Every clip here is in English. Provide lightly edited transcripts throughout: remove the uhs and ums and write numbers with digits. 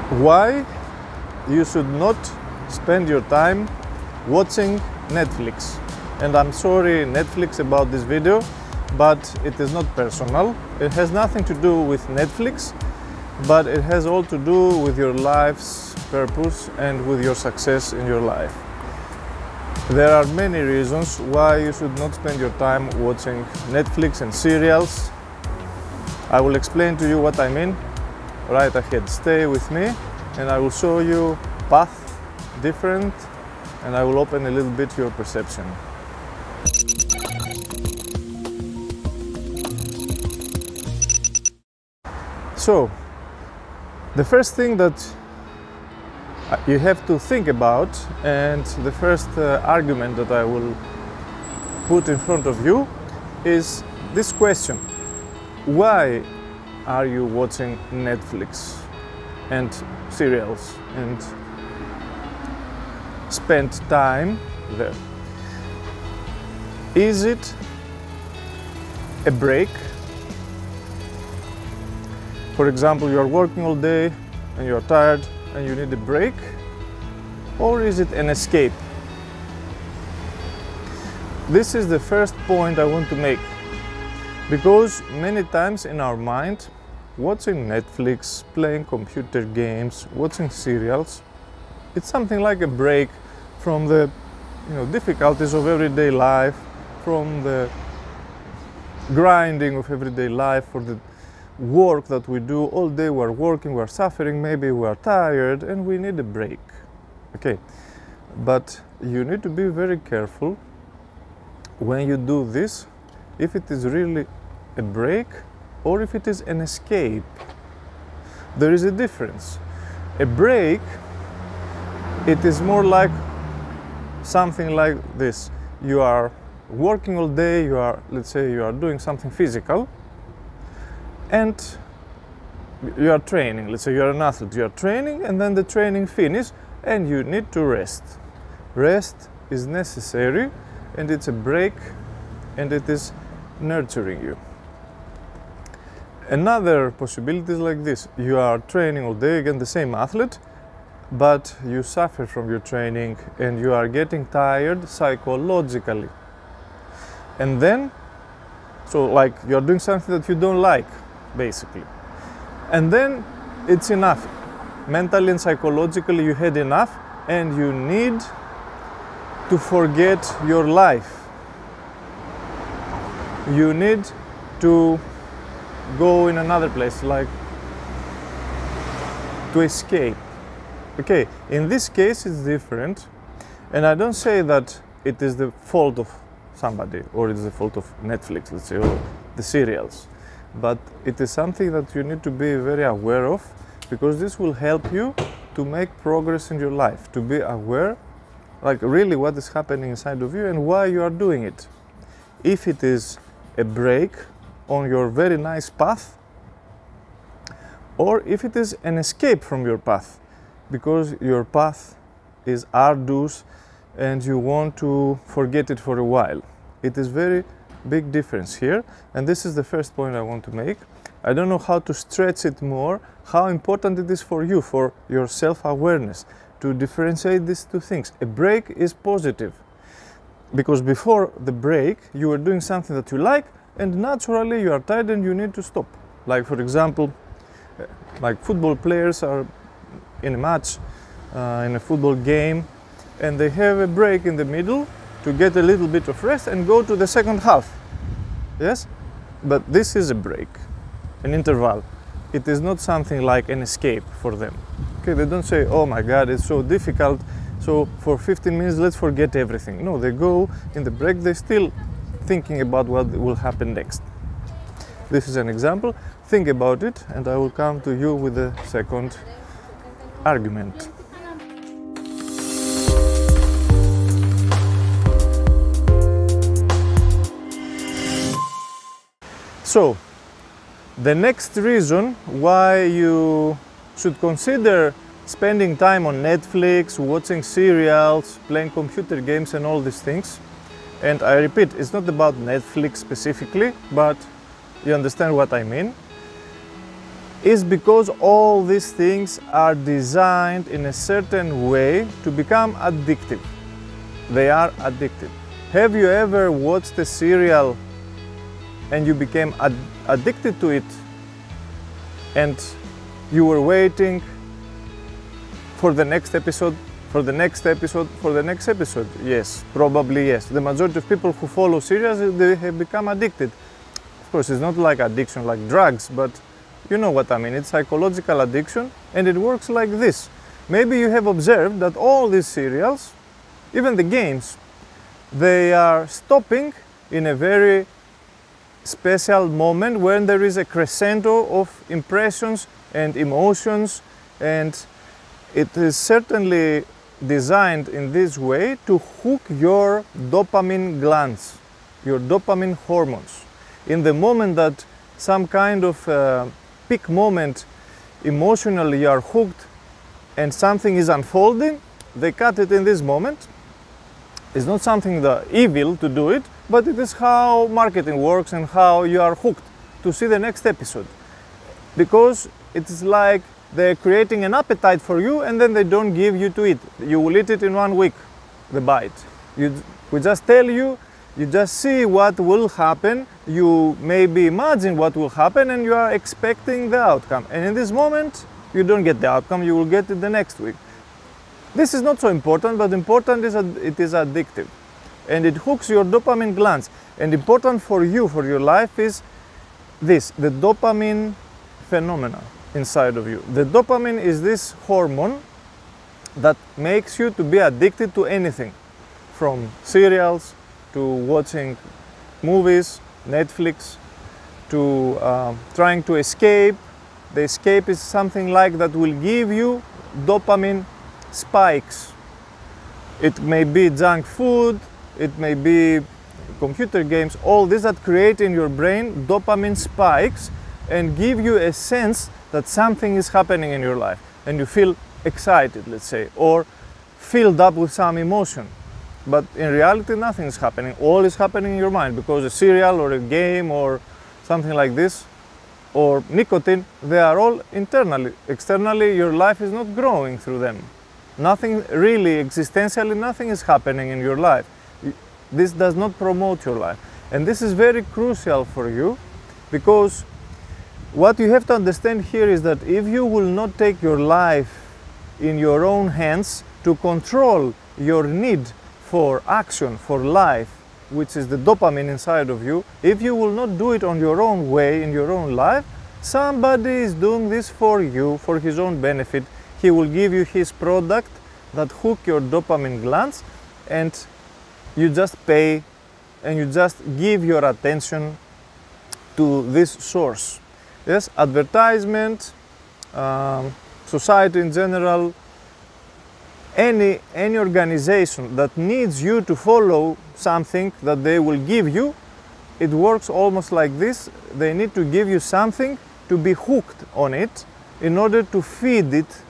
why you should not spend your time watching Netflix. And I'm sorry, Netflix, about this video, but it is not personal. It has nothing to do with Netflix, but it has all to do with your life's purpose and with your success in your life. There are many reasons why you should not spend your time watching Netflix and serials. I will explain to you what I mean right ahead. Stay with me and I will show you path different, and I will open a little bit your perception. So, the first thing that you have to think about, and the first argument that I will put in front of you, is this question: why are you watching Netflix and serials and spend time there? Is it a break? For example, you are working all day and you are tired and you need a break, or is it an escape? This is the first point I want to make, because many times in our mind, watching Netflix, playing computer games, watching serials, it's something like a break from the difficulties of everyday life, from the grinding of everyday life, for the work that we do all day. We're working, we're suffering, maybe we're tired and we need a break. Okay, but you need to be very careful when you do this, if it is really a break or if it is an escape. There is a difference. A break, it is more like something like this. You are working all day, let's say you are doing something physical, and you are training. Let's say you are an athlete, you are training, and then the training finishes and you need to rest. Rest is necessary, and it's a break, and it is nurturing you. Another possibility is like this: you are training all day, again the same athlete, but you suffer from your training and you are getting tired psychologically. And then, so like you're doing something that you don't like, basically. And then it's enough. Mentally and psychologically you had enough and you need to forget your life. You need to go in another place, like to escape. Okay, in this case it's different, and I don't say that it is the fault of somebody or it is the fault of Netflix, let's say, or the serials, but it is something that you need to be very aware of, because this will help you to make progress in your life, to be aware like really what is happening inside of you and why you are doing it. If it is a break on your very nice path, or if it is an escape from your path, because your path is arduous and you want to forget it for a while. It is very big difference here, and this is the first point I want to make. I don't know how to stretch it more, how important it is for you, for your self-awareness, to differentiate these two things. A break is positive, because before the break you are doing something that you like, and naturally you are tired and you need to stop. Like for example, like football players are in a match, in a football game, and they have a break in the middle to get a little bit of rest and go to the second half. Yes? But this is a break, an interval. It is not something like an escape for them. Okay, they don't say, oh my God, it's so difficult, so for 15 minutes let's forget everything. No, they go in the break, they're still thinking about what will happen next. This is an example. Think about it, and I will come to you with the second argument. So, the next reason why you should consider spending time on Netflix, watching serials, playing computer games and all these things, and I repeat, it's not about Netflix specifically, but you understand what I mean. is because all these things are designed in a certain way to become addictive. They are addictive. Have you ever watched a serial and you became addicted to it, and you were waiting for the next episode, for the next episode, for the next episode? Yes, probably yes. The majority of people who follow series, they have become addicted. Of course, it's not like addiction like drugs, but you know what I mean. It's psychological addiction, and it works like this. Maybe you have observed that all these serials, even the games, they are stopping in a very special moment when there is a crescendo of impressions and emotions, and it is certainly designed in this way to hook your dopamine glands, your dopamine hormones. In the moment that some kind of peak moment emotionally you are hooked and something is unfolding, they cut it in this moment. It's not something evil to do it, but it is how marketing works and how you are hooked to see the next episode. Because it is like they're creating an appetite for you and then they don't give you to eat. You will eat it in 1 week, the bite. We just tell you, you just see what will happen, you maybe imagine what will happen and you are expecting the outcome. And in this moment, you don't get the outcome, you will get it the next week. This is not so important, but important is that it is addictive. And it hooks your dopamine glands. And important for you, for your life, is this, the dopamine phenomena inside of you. The dopamine is this hormone that makes you to be addicted to anything, from cereals to watching movies, Netflix, to trying to escape. The escape is something like that will give you dopamine spikes. It may be junk food, it may be computer games, all this that create in your brain dopamine spikes and give you a sense that something is happening in your life and you feel excited, let's say, or filled up with some emotion. But in reality, nothing is happening. All is happening in your mind because a cereal or a game or something like this, or nicotine, they are all internally. Externally, your life is not growing through them. Nothing really, existentially, nothing is happening in your life. This does not promote your life. And this is very crucial for you, because what you have to understand here is that if you will not take your life in your own hands to control your need for action, for life, which is the dopamine inside of you, if you will not do it on your own way, in your own life, somebody is doing this for you, for his own benefit. He will give you his product that hook your dopamine glands, and you just pay and you just give your attention to this source. Yes, advertisement, society in general, any organization that needs you to follow something that they will give you, it works almost like this. They need to give you something to be hooked on it in order to feed it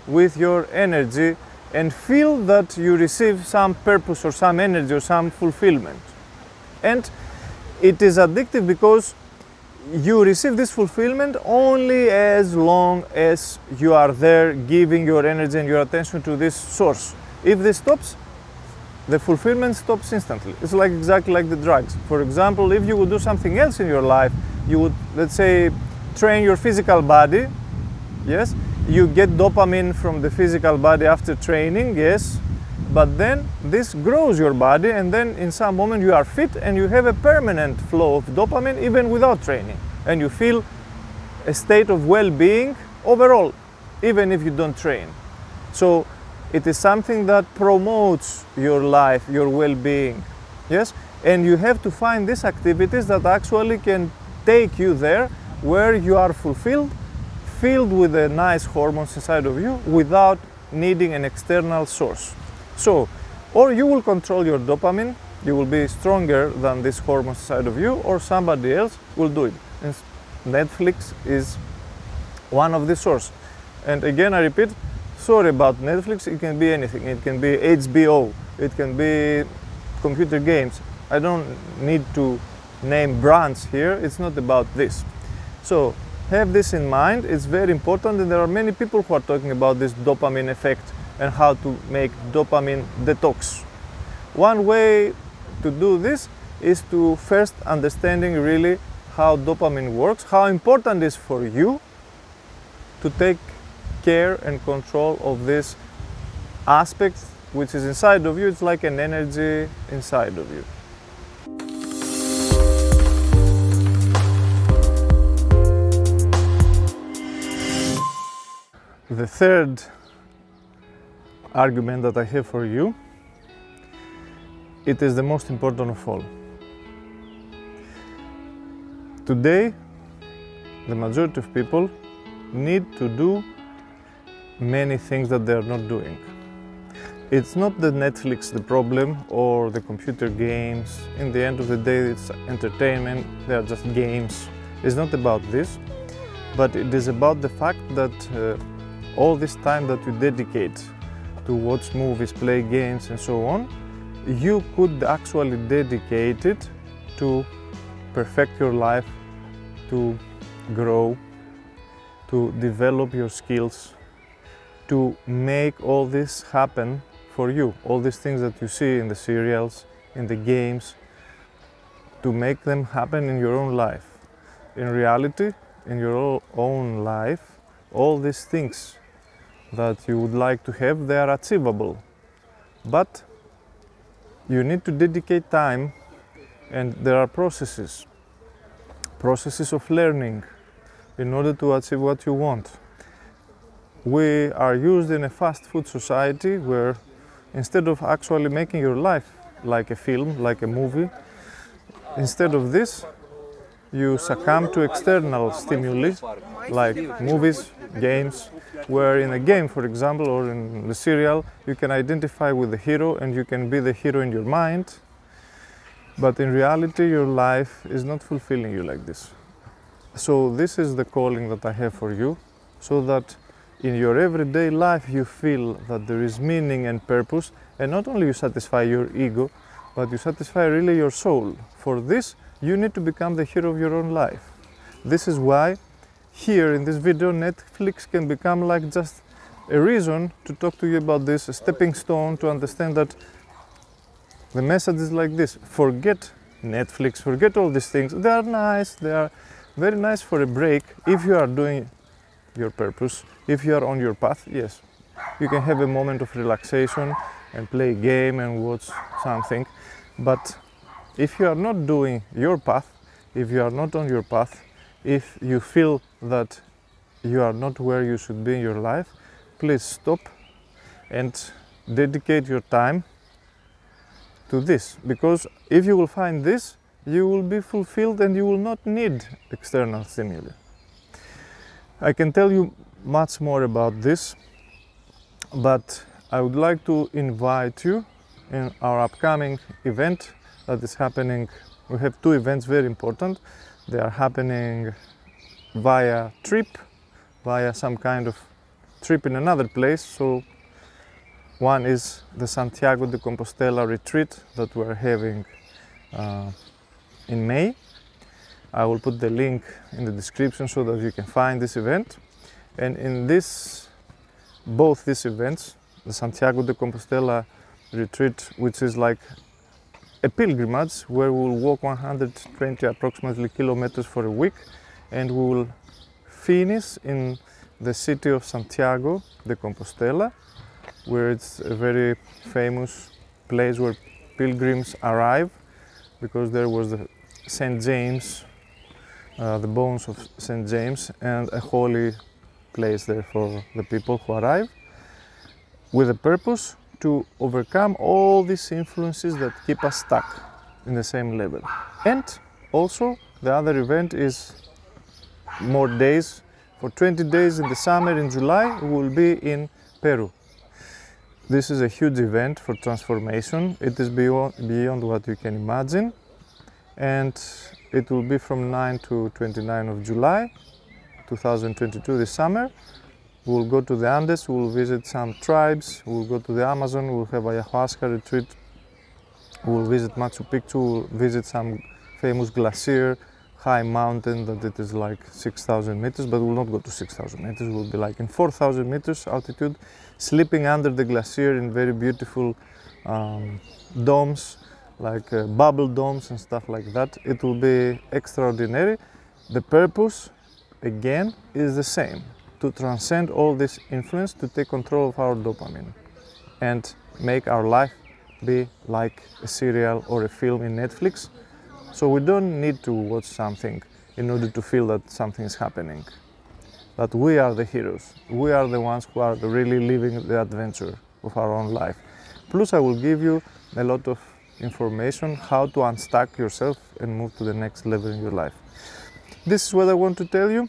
with your energy and feel that you receive some purpose or some energy or some fulfillment. And it is addictive because you receive this fulfillment only as long as you are there giving your energy and your attention to this source. If this stops, the fulfillment stops instantly. It's like exactly like the drugs. For example, if you would do something else in your life, you would, let's say, train your physical body, yes, you get dopamine from the physical body after training, yes, but then this grows your body, and then in some moment you are fit and you have a permanent flow of dopamine even without training, and you feel a state of well-being overall, even if you don't train. So it is something that promotes your life, your well-being, yes, and you have to find these activities that actually can take you there where you are fulfilled, filled with the nice hormones inside of you without needing an external source. So, or you will control your dopamine, you will be stronger than this hormone inside of you, or somebody else will do it. And Netflix is one of the sources. And again, I repeat, sorry about Netflix, it can be anything. It can be HBO, it can be computer games. I don't need to name brands here, it's not about this. So, have this in mind. It's very important, and there are many people who are talking about this dopamine effect and how to make dopamine detox. One way to do this is to first understanding really how dopamine works, how important it is for you to take care and control of this aspect which is inside of you. It's like an energy inside of you. The third argument that I have for you, it is the most important of all. Today, the majority of people need to do many things that they are not doing. It's not the Netflix the problem or the computer games. In the end of the day, it's entertainment, they are just games. It's not about this, but it is about the fact that all this time that you dedicate to watch movies, play games and so on, you could actually dedicate it to perfect your life, to grow, to develop your skills, to make all this happen for you. All these things that you see in the serials, in the games, to make them happen in your own life. In reality, in your own life, all these things that you would like to have, they are achievable. But you need to dedicate time, and there are processes of learning in order to achieve what you want. We are used in a fast food society where instead of actually making your life like a film, like a movie, instead of this, you succumb to external stimuli like movies, games, where in a game, for example, or in the serial, you can identify with the hero and you can be the hero in your mind, but in reality your life is not fulfilling you like this. So this is the calling that I have for you, so that in your everyday life you feel that there is meaning and purpose, and not only you satisfy your ego, but you satisfy really your soul. For this, you need to become the hero of your own life. This is why here in this video, Netflix can become like just a reason to talk to you about this, a stepping stone to understand that the message is like this. Forget Netflix, forget all these things. They are nice, they are very nice for a break if you are doing your purpose, if you are on your path. Yes, you can have a moment of relaxation and play a game and watch something, but if you are not doing your path, if you are not on your path, if you feel that you are not where you should be in your life, please stop and dedicate your time to this, because if you will find this, you will be fulfilled and you will not need external stimuli. I can tell you much more about this, but I would like to invite you in our upcoming event that is happening. We have two events very important. They are happening via trip, via some kind of trip in another place. So one is the Santiago de Compostela retreat that we are having in May. I will put the link in the description so that you can find this event. And in both these events, the Santiago de Compostela retreat, which is like a pilgrimage where we will walk 120 approximately kilometers for a week, and we will finish in the city of Santiago de Compostela, where it's a very famous place where pilgrims arrive, because there was the St. James, the bones of St. James, and a holy place there for the people who arrive, with a purpose to overcome all these influences that keep us stuck in the same level. And also the other event is more days. For 20 days in the summer, in July, we will be in PERU. This is a huge event for transformation. It is beyond what you can imagine, and it will be from 9 to 29 of July 2022, this summer. We'll go to the Andes, we'll visit some tribes, we'll go to the Amazon, we'll have a ayahuasca retreat, we'll visit Machu Picchu, we'll visit some famous glacier, high mountain that it is like 6,000 meters, but we'll not go to 6,000 meters. We'll be like in 4,000 meters altitude, sleeping under the glacier in very beautiful domes, like bubble domes and stuff like that. It will be extraordinary. The purpose, again, is the same: to transcend all this influence, to take control of our dopamine and make our life be like a serial or a film in Netflix. So we don't need to watch something in order to feel that something is happening. That we are the heroes. We are the ones who are really living the adventure of our own life. Plus, I will give you a lot of information how to unstuck yourself and move to the next level in your life. This is what I want to tell you.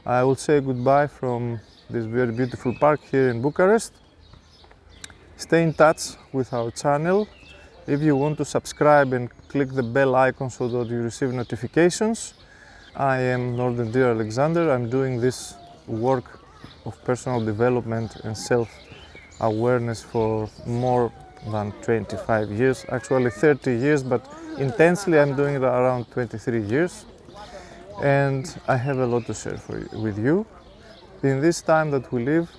I will say goodbye from this very beautiful park here in Bucharest. Stay in touch with our channel. If you want to subscribe and click the bell icon so that you receive notifications. I am Northern Deer Alexander. I'm doing this work of personal development and self-awareness for more than 25 years, actually 30 years, but intensely I'm doing it around 23 years. And I have a lot to share with you. In this time that we live,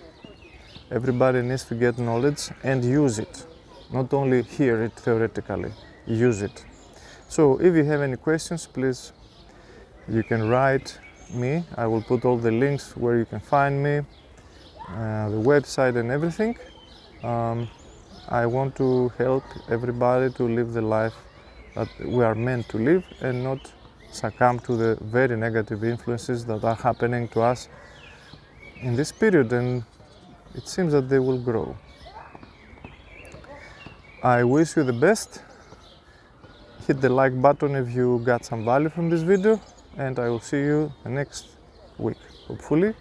everybody needs to get knowledge and use it. Not only hear it theoretically, use it. So if you have any questions, please, you can write me. I will put all the links where you can find me, the website and everything. I want to help everybody to live the life that we are meant to live and not succumb to the very negative influences that are happening to us in this period, and it seems that they will grow. I wish you the best. Hit the like button if you got some value from this video, and I will see you the next week, hopefully.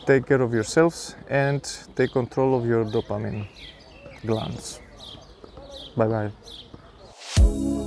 Take care of yourselves and take control of your dopamine glands. Bye bye.